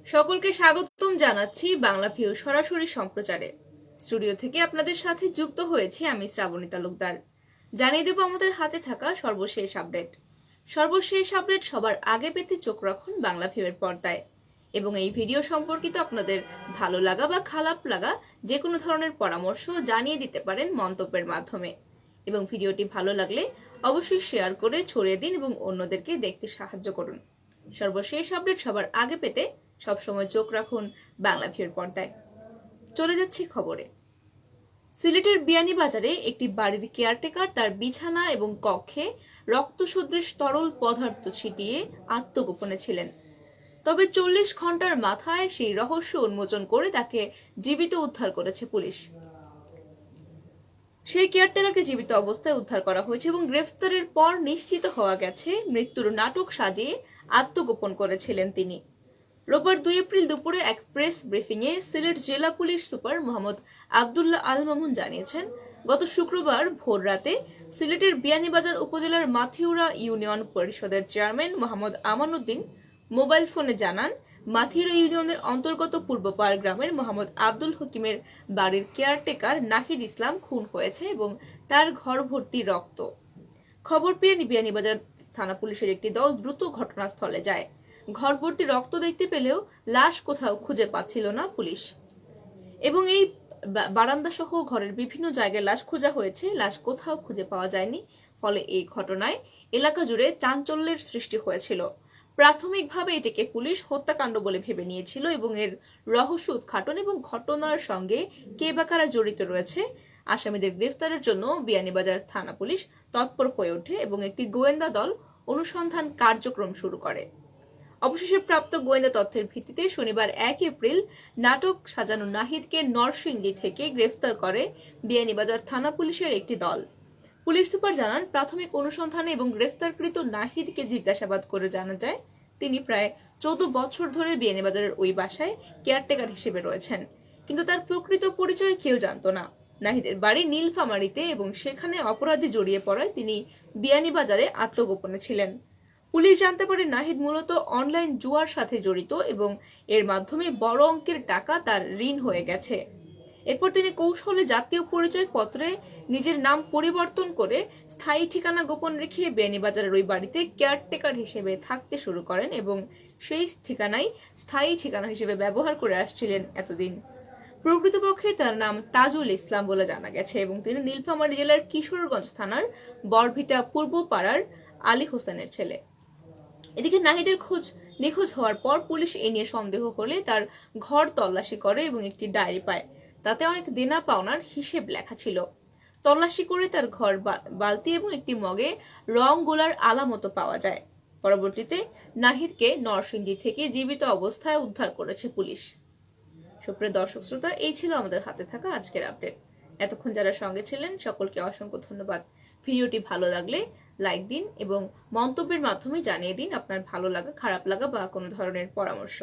সকলকে স্বাগতম জানাচ্ছি বাংলা ভিউ সরাসরি সম্প্রচারে। স্টুডিও থেকে আপনাদের সাথে যুক্ত হয়েছি আমি শ্রাবণী তালুকদার। জানিয়ে দেব আমাদের হাতে থাকা সর্বশেষ আপডেট। সর্বশেষ আপডেট সবার আগে পেতে চোখ রাখুন বাংলা ভিউয়ের পর্দায়। এবং এই ভিডিও সম্পর্কিত আপনাদের ভালো লাগা বা খারাপ লাগা যে কোনো ধরনের পরামর্শ জানিয়ে দিতে পারেন মন্তব্যের মাধ্যমে। এবং ভিডিওটি ভালো লাগলে অবশ্যই শেয়ার করে ছড়িয়ে দিন এবং অন্যদেরকে দেখতে সাহায্য করুন। সর্বশেষ আপডেট সবার আগে পেতে সবসময় চোখ রাখুন বাংলা ভিউর পর্দায়। চলে যাচ্ছি খবরে। সিলেটের বিয়ানীবাজারে একটি বাড়ির কেয়ারটেকার তার বিছানা এবং কক্ষে রক্তসদৃশ তরল পদার্থ ছিটিয়ে আত্মগোপনে ছিলেন। তবে 40 ঘন্টার মাথায় সেই রহস্য উন্মোচন করে তাকে জীবিত উদ্ধার করেছে পুলিশ। সেই কেয়ারটেকারকে জীবিত অবস্থায় উদ্ধার করা হয়েছে এবং গ্রেফতারের পর নিশ্চিত হওয়া গেছে মৃত্যুর নাটক সাজিয়ে আত্মগোপন করেছিলেন তিনি। রোববার 2 এপ্রিল দুপুরে এক প্রেস ব্রিফিংয়ে সিলেট জেলা পুলিশ সুপার মোহাম্মদ আবদুল্লাহ আল মামুন জানিয়েছেন, গত শুক্রবার ভোর রাতে সিলেটের বিয়ানীবাজার উপজেলার মাথিউরা ইউনিয়ন পরিষদের চেয়ারম্যান মোহাম্মদ আমান উদ্দিন মোবাইল ফোনে জানান, মাথিউরা ইউনিয়নের অন্তর্গত পূর্বপাড় গ্রামের মোহাম্মদ আব্দুল হকিমের বাড়ির কেয়ারটেকার নাহিদ ইসলাম খুন হয়েছে এবং তার ঘর ভর্তি রক্ত। খবর পেয়ে বিয়ানীবাজার থানা পুলিশের একটি দল দ্রুত ঘটনাস্থলে যায়। ঘর ভর্তি রক্ত দেখতে পেলেও লাশ কোথাও খুঁজে পাচ্ছিল না পুলিশ। এবং এই বারান্দা সহ ঘরের বিভিন্ন জায়গায় লাশ খোঁজা হয়েছে, লাশ কোথাও খুঁজে পাওয়া যায়নি। ফলে এই ঘটনায় এলাকা জুড়ে চাঞ্চল্যের সৃষ্টি হয়েছিল। প্রাথমিকভাবে এটিকে পুলিশ হত্যাকাণ্ড বলে ভেবে নিয়েছিল এবং এর রহস্য উদ্ঘাটন এবং ঘটনার সঙ্গে কে বা কারা জড়িত রয়েছে আসামিদের গ্রেফতারের জন্য বিয়ানীবাজার থানা পুলিশ তৎপর হয়ে ওঠে এবং একটি গোয়েন্দা দল অনুসন্ধান কার্যক্রম শুরু করে। অবশেষে প্রাপ্ত গোয়েন্দা তথ্যের ভিত্তিতে শনিবার 1 এপ্রিল নাটক সাজানো নাহিদকে নরসিংদী থেকে গ্রেফতার করে বিয়ানীবাজার থানা পুলিশের একটি দল। পুলিশ সুপার জানান, প্রাথমিক অনুসন্ধানে এবং গ্রেফতারকৃত নাহিদকে জিজ্ঞাসাবাদ করে জানা যায় তিনি প্রায় 14 বছর ধরে বিয়ানীবাজারের ওই বাসায় কেয়ারটেকার হিসেবে রয়েছেন, কিন্তু তার প্রকৃত পরিচয় কেউ জানত না। নাহিদের বাড়ি নীলফামারীতে এবং সেখানে অপরাধে জড়িয়ে পড়ায় তিনি বিয়ানীবাজারে আত্মগোপনে ছিলেন। পুলিশ জানতে পারে নাহিদ মূলত অনলাইন জুয়ার সাথে জড়িত এবং এর মাধ্যমে বড় অঙ্কের টাকা তার ঋণ হয়ে গেছে। এরপর তিনি কৌশলে জাতীয় পরিচয়পত্রে নিজের নাম পরিবর্তন করে স্থায়ী ঠিকানা গোপন রেখে বিয়ানীবাজারের ওই বাড়িতে কেয়ারটেকার হিসেবে থাকতে শুরু করেন এবং সেই ঠিকানাই স্থায়ী ঠিকানা হিসেবে ব্যবহার করে আসছিলেন এতদিন। প্রকৃতপক্ষে তার নাম তাজুল ইসলাম বলে জানা গেছে এবং তিনি নীলফামারী জেলার কিশোরগঞ্জ থানার বরভিটা পূর্ব পাড়ার আলী হোসেনের ছেলে। এদিকে নাহিদের নিখোঁজ হওয়ার পর পুলিশ এ নিয়ে সন্দেহ হলে তার ঘর তল্লাশি করে এবং একটি ডায়েরি পায়। তাতে অনেক দেনা পাওনার হিসেব লেখা ছিল। তল্লাশি করে তার ঘর বালতি এবং একটি মগে রং গোলার আলামতো পাওয়া যায়। পরবর্তীতে নাহিদকে নরসিংদী থেকে জীবিত অবস্থায় উদ্ধার করেছে পুলিশ। সুপ্রিয় দর্শক শ্রোতা, এই ছিল আমাদের হাতে থাকা আজকের আপডেট। এতক্ষণ যারা সঙ্গে ছিলেন সকলকে অসংখ্য ধন্যবাদ। ভিডিওটি ভালো লাগলে লাইক দিন এবং মন্তব্যের মাধ্যমে জানিয়ে দিন আপনার ভালো লাগা, খারাপ লাগা বা কোনো ধরনের পরামর্শ।